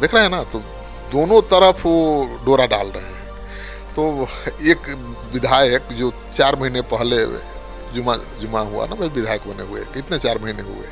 देख रहे हैं ना, तो दोनों तरफ वो डोरा डाल रहे हैं। तो एक विधायक जो 4 महीने पहले जुमा हुआ ना भाई, विधायक बने हुए कितने 4 महीने हुए,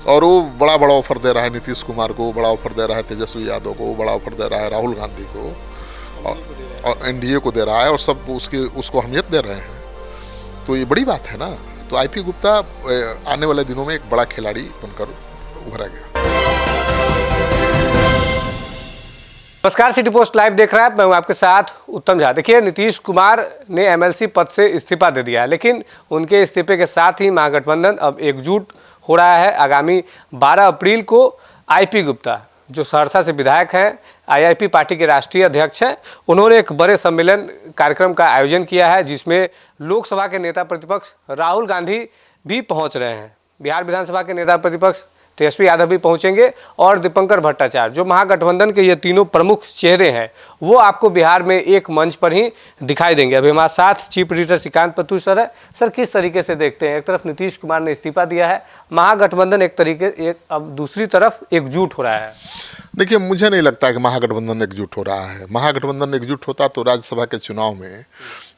और वो बड़ा ऑफर दे रहा है नीतीश कुमार को, बड़ा ऑफर दे रहा है तेजस्वी यादव को, बड़ा ऑफर दे रहा है राहुल गांधी को, और एनडीए को दे रहा है, और सब उसको अहमियत दे रहे हैं। तो ये बड़ी बात है ना। तो आईपी गुप्ता आने वाले दिनों में एक बड़ा खिलाड़ी बनकर उभरा गया। नमस्कार, सिटी पोस्ट लाइव देख रहा है, मैं हूं आपके साथ उत्तम झा। देखिए, नीतीश कुमार ने एमएलसी पद से इस्तीफा दे दिया है, लेकिन उनके इस्तीफे के साथ ही महागठबंधन अब एकजुट हो रहा है। आगामी 12 अप्रैल को आईपी गुप्ता, जो सहरसा से विधायक हैं, आईआईपी पार्टी के राष्ट्रीय अध्यक्ष हैं, उन्होंने एक बड़े सम्मेलन कार्यक्रम का आयोजन किया है, जिसमें लोकसभा के नेता प्रतिपक्ष राहुल गांधी भी पहुँच रहे हैं। बिहार विधानसभा के नेता प्रतिपक्ष तेजस्वी यादव भी पहुंचेंगे, और दीपंकर भट्टाचार्य, जो महागठबंधन के ये तीनों प्रमुख चेहरे हैं, वो आपको बिहार में एक मंच पर ही दिखाई देंगे। अभी हमारे साथ चीफ एडिटर श्रीकांत पत्तू सर है। सर, किस तरीके से देखते हैं, एक तरफ नीतीश कुमार ने इस्तीफा दिया है, महागठबंधन अब दूसरी तरफ एकजुट हो रहा है। देखिए, मुझे नहीं लगता कि महागठबंधन एकजुट हो रहा है। महागठबंधन एकजुट होता तो राज्यसभा के चुनाव में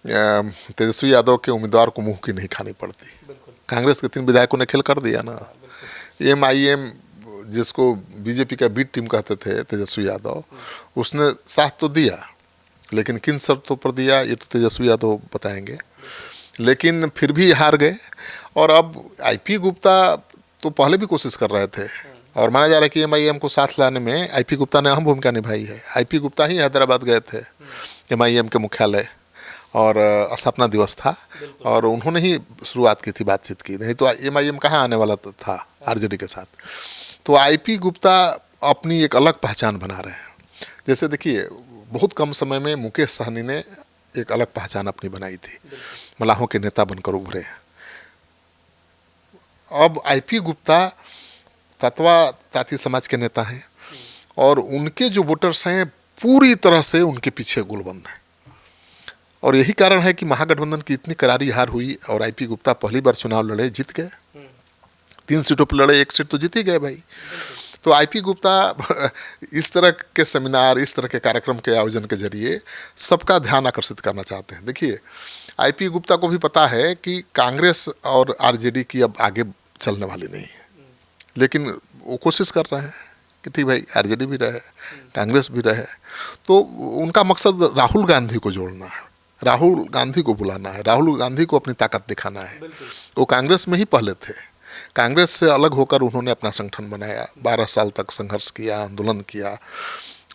तेजस्वी यादव के उम्मीदवार को मुंह की नहीं खानी पड़ती। कांग्रेस के 3 विधायकों ने खेल कर दिया ना। MIM, जिसको बीजेपी का बी टीम कहते थे तेजस्वी यादव, उसने साथ तो दिया, लेकिन किन शर्तों पर दिया ये तो तेजस्वी यादव बताएंगे, लेकिन फिर भी हार गए। और अब आईपी गुप्ता तो पहले भी कोशिश कर रहे थे, और माना जा रहा है कि MIM को साथ लाने में आईपी गुप्ता ने अहम भूमिका निभाई है। आईपी गुप्ता ही हैदराबाद गए थे, MIM के मुख्यालय, और स्थापना दिवस था, और उन्होंने ही शुरुआत की थी, बातचीत की, नहीं तो MIM कहाँ आने वाला था आरजेडी के साथ। तो आईपी गुप्ता अपनी एक अलग पहचान बना रहे हैं। जैसे देखिए, बहुत कम समय में मुकेश सहनी ने एक अलग पहचान अपनी बनाई थी, मलाहों के नेता बनकर उभरे हैं। अब आईपी गुप्ता तत्वा ताती समाज के नेता हैं, और उनके जो वोटर्स हैं पूरी तरह से उनके पीछे गोलबंद हैं। और यही कारण है कि महागठबंधन की इतनी करारी हार हुई, और आईपी गुप्ता पहली बार चुनाव लड़े, जीत गए। 3 सीटों पर लड़े, 1 सीट तो जीत ही गए भाई। तो आईपी गुप्ता इस तरह के सेमिनार, इस तरह के कार्यक्रम के आयोजन के जरिए सबका ध्यान आकर्षित करना चाहते हैं। देखिए, आईपी गुप्ता को भी पता है कि कांग्रेस और आरजेडी की अब आगे चलने वाली नहीं है, लेकिन वो कोशिश कर रहे हैं कि ठीक भाई, आरजेडी भी रहे, कांग्रेस भी रहे। तो उनका मकसद राहुल गांधी को जोड़ना है, राहुल गांधी को बुलाना है, राहुल गांधी को अपनी ताकत दिखाना है। वो कांग्रेस में ही पहले थे, कांग्रेस से अलग होकर उन्होंने अपना संगठन बनाया, 12 साल तक संघर्ष किया, आंदोलन किया,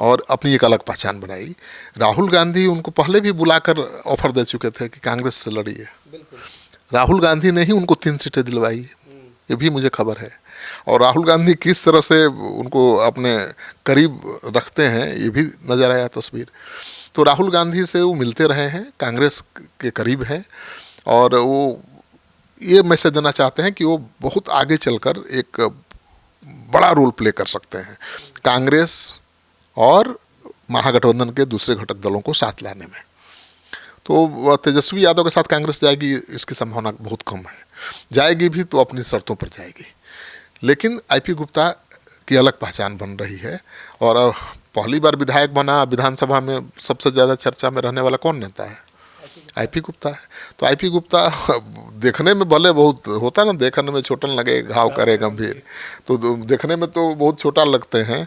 और अपनी एक अलग पहचान बनाई। राहुल गांधी उनको पहले भी बुलाकर ऑफर दे चुके थे कि कांग्रेस से लड़िए। राहुल गांधी ने ही उनको 3 सीटें दिलवाई, ये भी मुझे खबर है। और राहुल गांधी किस तरह से उनको अपने करीब रखते हैं, ये भी नज़र आया तस्वीर। तो राहुल गांधी से वो मिलते रहे हैं, कांग्रेस के करीब हैं, और वो ये मैसेज देना चाहते हैं कि वो बहुत आगे चलकर एक बड़ा रोल प्ले कर सकते हैं कांग्रेस और महागठबंधन के दूसरे घटक दलों को साथ लाने में। तो तेजस्वी यादव के साथ कांग्रेस जाएगी, इसकी संभावना बहुत कम है। जाएगी भी तो अपनी शर्तों पर जाएगी। लेकिन आईपी गुप्ता की अलग पहचान बन रही है, और पहली बार विधायक बना। विधानसभा में सबसे ज़्यादा चर्चा में रहने वाला कौन नेता है? आईपी गुप्ता है। तो आईपी गुप्ता देखने में भले बहुत होता है ना, देखने में छोटा लगे घाव करे गंभीर, तो देखने में तो बहुत छोटा लगते हैं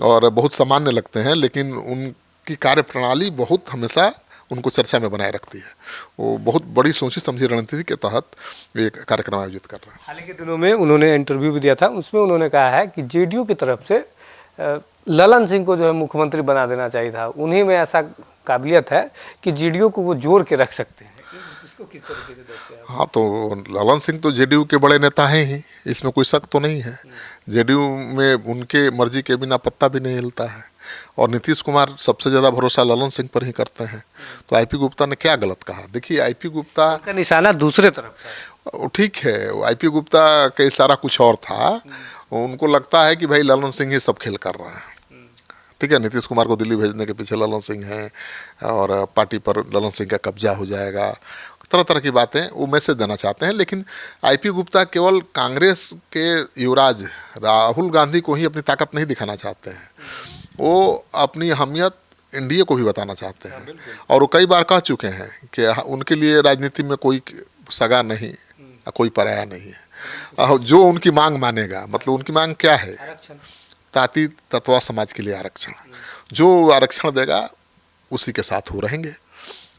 और बहुत सामान्य लगते हैं, लेकिन उनकी कार्यप्रणाली बहुत हमेशा उनको चर्चा में बनाए रखती है। वो बहुत बड़ी सोची समझी रणनीति के तहत एक कार्यक्रम आयोजित कर रहे हैं। हाल के दिनों में उन्होंने इंटरव्यू भी दिया था, उसमें उन्होंने कहा है कि जेडीयू की तरफ से ललन सिंह को जो है मुख्यमंत्री बना देना चाहिए था। उन्हीं में ऐसा काबिलियत है कि जेडीयू को वो जोड़ के रख सकते हैं। इसको किस तरीके से देखते हैं? हाँ, तो ललन सिंह तो जेडीयू के बड़े नेता हैं ही, इसमें कोई शक तो नहीं है। जेडीयू में उनके मर्जी के बिना पत्ता भी नहीं हिलता है, और नीतीश कुमार सबसे ज़्यादा भरोसा ललन सिंह पर ही करते हैं। तो आईपी गुप्ता ने क्या गलत कहा? देखिए, आईपी गुप्ता का निशाना दूसरे तरफ था। ठीक है, आईपी गुप्ता का इशारा कुछ और था। उनको लगता है कि भाई ललन सिंह ही सब खेल कर रहे हैं। ठीक है, नीतीश कुमार को दिल्ली भेजने के पीछे ललन सिंह हैं, और पार्टी पर ललन सिंह का कब्जा हो जाएगा, तरह तरह की बातें वो मैसेज देना चाहते हैं। लेकिन आईपी गुप्ता केवल कांग्रेस के युवराज राहुल गांधी को ही अपनी ताकत नहीं दिखाना चाहते हैं। वो अपनी अहमियत एनडीए को भी बताना चाहते हैं, और वो कई बार कह चुके हैं कि उनके लिए राजनीति में कोई सगा नहीं, कोई पराया नहीं है। जो उनकी मांग मानेगा, मतलब उनकी मांग क्या है? ताती तत्वा समाज के लिए आरक्षण। जो आरक्षण देगा उसी के साथ वो रहेंगे।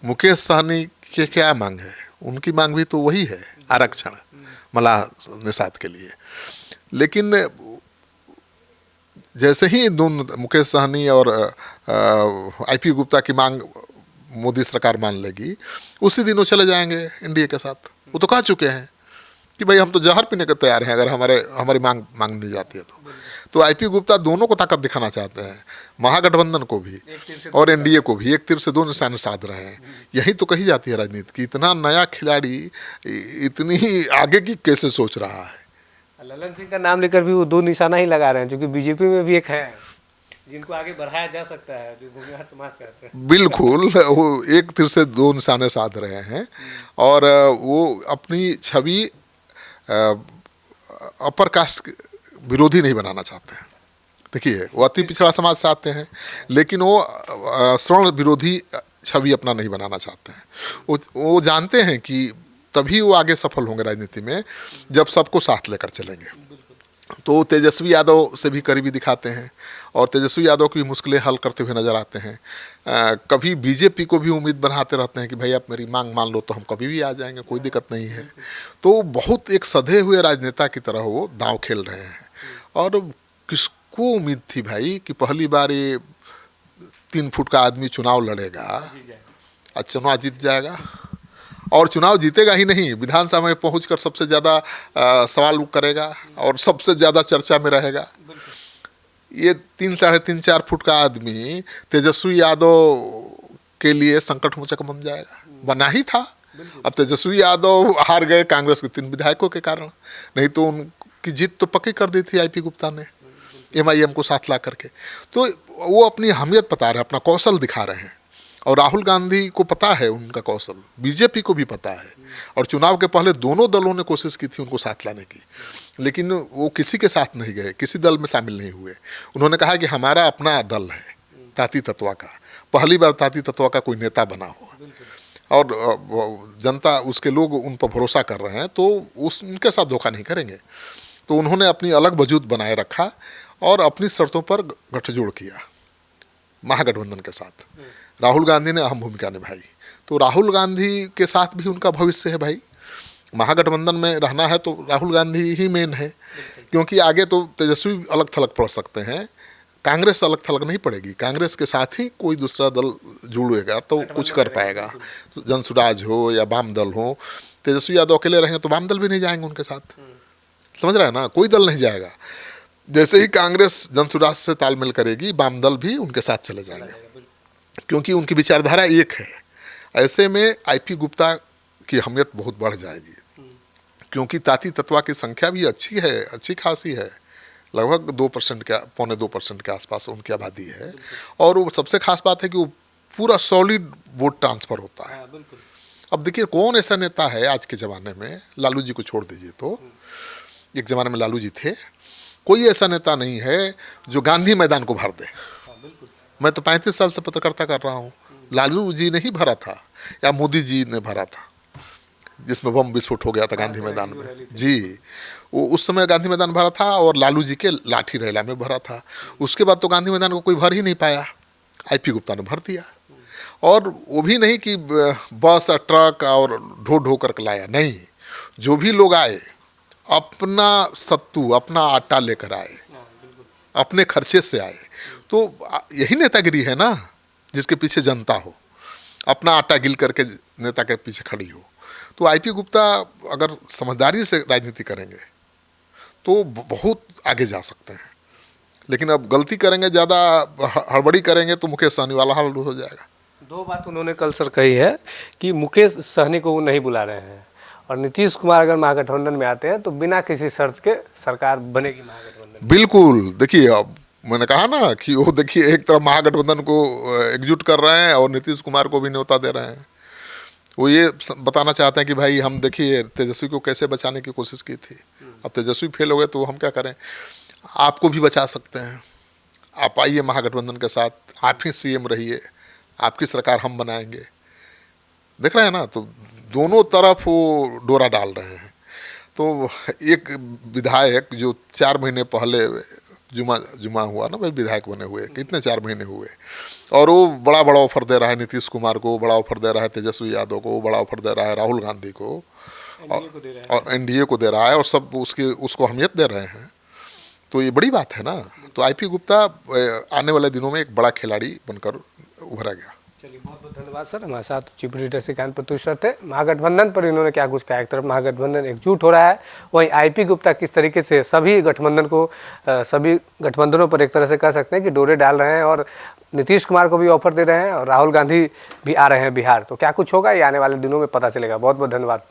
मुकेश सहनी के क्या मांग है? उनकी मांग भी तो वही है, आरक्षण मलाह निषाद के लिए। लेकिन जैसे ही दोनों मुकेश सहनी और आईपी गुप्ता की मांग मोदी सरकार मान लेगी, उसी दिन वो चले जाएंगे एनडीए के साथ। वो तो कह चुके हैं कि भाई हम तो जहर पीने के तैयार हैं अगर हमारी मांग दी जाती है तो आईपी गुप्ता दोनों को ताकत दिखाना चाहते हैं, महागठबंधन को भी और एनडीए को भी। एक तीर से दो निशाने साध रहे हैं। यही तो कही जाती है राजनीति की, इतना नया खिलाड़ी इतनी आगे की कैसे सोच रहा है। ललन सिंह का नाम लेकर भी वो दो निशाना ही लगा रहे हैं, क्योंकि बीजेपी में भी एक है जिनको आगे बढ़ाया जा सकता है, जो भूमिहार समाज से आते हैं। बिल्कुल, वो एक तीर से दो निशाने साध रहे हैं, और वो अपनी छवि अपर कास्ट विरोधी नहीं बनाना चाहते हैं। देखिए, वो अति पिछड़ा समाज से आते हैं, लेकिन वो श्रवण विरोधी छवि अपना नहीं बनाना चाहते हैं। वो जानते हैं कि तभी वो आगे सफल होंगे राजनीति में जब सबको साथ लेकर चलेंगे। तो तेजस्वी यादव से भी करीबी दिखाते हैं, और तेजस्वी यादव की मुश्किलें हल करते हुए नजर आते हैं। कभी बीजेपी को भी उम्मीद बनाते रहते हैं कि भाई आप मेरी मांग मान लो तो हम कभी भी आ जाएंगे, कोई दिक्कत नहीं है। तो बहुत एक सधे हुए राजनेता की तरह वो दांव खेल रहे हैं। और किसको उम्मीद थी भाई कि पहली बार ये 3 फुट का आदमी चुनाव लड़ेगा और चुनाव जीत जाएगा। और चुनाव जीतेगा ही नहीं, विधानसभा में पहुंचकर सबसे ज़्यादा सवाल करेगा और सबसे ज़्यादा चर्चा में रहेगा। ये 3, साढ़े 3, 4 फुट का आदमी तेजस्वी यादव के लिए संकट मोचक बन जाएगा, बना ही था। अब तेजस्वी यादव हार गए कांग्रेस के 3 विधायकों के कारण, नहीं तो उनकी जीत तो पक्की कर दी थी आईपी गुप्ता ने एमआईएम को साथ ला करके। तो वो अपनी अहमियत बता रहे हैं, अपना कौशल दिखा रहे हैं। और राहुल गांधी को पता है उनका कौशल, बीजेपी को भी पता है। और चुनाव के पहले दोनों दलों ने कोशिश की थी उनको साथ लाने की, लेकिन वो किसी के साथ नहीं गए, किसी दल में शामिल नहीं हुए। उन्होंने कहा कि हमारा अपना दल है ताती तत्वा का, पहली बार ताती तत्वा का कोई नेता बना हो, और जनता उसके लोग उन पर भरोसा कर रहे हैं, तो उनके साथ धोखा नहीं करेंगे। तो उन्होंने अपनी अलग वजूद बनाए रखा और अपनी शर्तों पर गठजोड़ किया महागठबंधन के साथ। राहुल गांधी ने अहम भूमिका निभाई। तो राहुल गांधी के साथ भी उनका भविष्य है भाई। महागठबंधन में रहना है तो राहुल गांधी ही मेन है, क्योंकि आगे तो तेजस्वी अलग थलग पड़ सकते हैं, कांग्रेस अलग थलग नहीं पड़ेगी। कांग्रेस के साथ ही कोई दूसरा दल जुड़ेगा तो कुछ कर पाएगा, तो जनसुराज हो या वाम दल हो। तेजस्वी यादव अकेले रहेंगे तो वाम दल भी नहीं जाएंगे उनके साथ, समझ रहे हैं ना, कोई दल नहीं जाएगा। जैसे ही कांग्रेस जनसुराज से तालमेल करेगी, वाम दल भी उनके साथ चले जाएंगे, क्योंकि उनकी विचारधारा एक है। ऐसे में आईपी गुप्ता की अहमियत बहुत बढ़ जाएगी, क्योंकि ताती तत्वा की संख्या भी अच्छी है, अच्छी खासी है, लगभग 2% के, 1.25% के आसपास उनकी आबादी है। और वो सबसे खास बात है कि वो पूरा सॉलिड वोट ट्रांसफर होता है। अब देखिए, कौन ऐसा नेता है आज के ज़माने में, लालू जी को छोड़ दीजिए तो, एक ज़माने में लालू जी थे, कोई ऐसा नेता नहीं है जो गांधी मैदान को भर दे। मैं तो 35 साल से पत्रकारिता कर रहा हूँ, लालू जी ने ही भरा था या मोदी जी ने भरा था, जिसमें बम विस्फोट हो गया था गांधी मैदान में। जी, वो उस समय गांधी मैदान भरा था और लालू जी के लाठी रैला में भरा था। उसके बाद तो गांधी मैदान को कोई भर ही नहीं पाया, आईपी गुप्ता ने भर दिया। और वो भी नहीं कि बस और ट्रक और ढो ढो कर लाया, नहीं, जो भी लोग आए अपना सत्तू, अपना आटा लेकर आए, अपने खर्चे से आए। तो यही नेतागिरी है ना, जिसके पीछे जनता हो, अपना आटा गिल करके नेता के पीछे खड़ी हो। तो आईपी गुप्ता अगर समझदारी से राजनीति करेंगे तो बहुत आगे जा सकते हैं, लेकिन अब गलती करेंगे, ज़्यादा हड़बड़ी करेंगे तो मुकेश सहनी वाला हाल हो जाएगा। 2 बात उन्होंने कल सर कही है कि मुकेश सहनी को वो नहीं बुला रहे हैं, और नीतीश कुमार अगर महागठबंधन में आते हैं तो बिना किसी शर्त के सरकार बनेगी महागठबंधन। बिल्कुल, देखिए, अब मैंने कहा ना कि वो देखिए एक तरफ महागठबंधन को एकजुट कर रहे हैं और नीतीश कुमार को भी न्योता दे रहे हैं। वो ये बताना चाहते हैं कि भाई हम देखिए तेजस्वी को कैसे बचाने की कोशिश की थी, अब तेजस्वी फेल हो गए तो हम क्या करें, आपको भी बचा सकते हैं, आप आइए महागठबंधन के साथ, आप ही सीएम रहिए, आपकी सरकार हम बनाएंगे। देख रहे हैं ना, तो दोनों तरफ वो डोरा डाल रहे हैं। तो एक विधायक जो 4 महीने पहले जुमा हुआ ना भाई, विधायक बने हुए कितने 4 महीने हुए, और वो बड़ा बड़ा ऑफर दे रहा है नीतीश कुमार को, बड़ा ऑफर दे रहा है तेजस्वी यादव को, बड़ा ऑफर दे रहा है राहुल गांधी को, और एनडीए को दे रहा है, और सब उसको अहमियत दे रहे हैं। तो ये बड़ी बात है ना। तो आईपी गुप्ता आने वाले दिनों में एक बड़ा खिलाड़ी बनकर उभरा गया। चलिए, बहुत बहुत धन्यवाद सर। हमारे साथ chief editor Shrikant Pratyush sir थे। महागठबंधन पर इन्होंने क्या कुछ कहा, एक तरफ महागठबंधन एकजुट हो रहा है, वहीं आईपी गुप्ता किस तरीके से सभी गठबंधनों पर एक तरह से कह सकते हैं कि डोरे डाल रहे हैं, और नीतीश कुमार को भी ऑफर दे रहे हैं, और राहुल गांधी भी आ रहे हैं बिहार। तो क्या कुछ होगा ये आने वाले दिनों में पता चलेगा। बहुत बहुत धन्यवाद।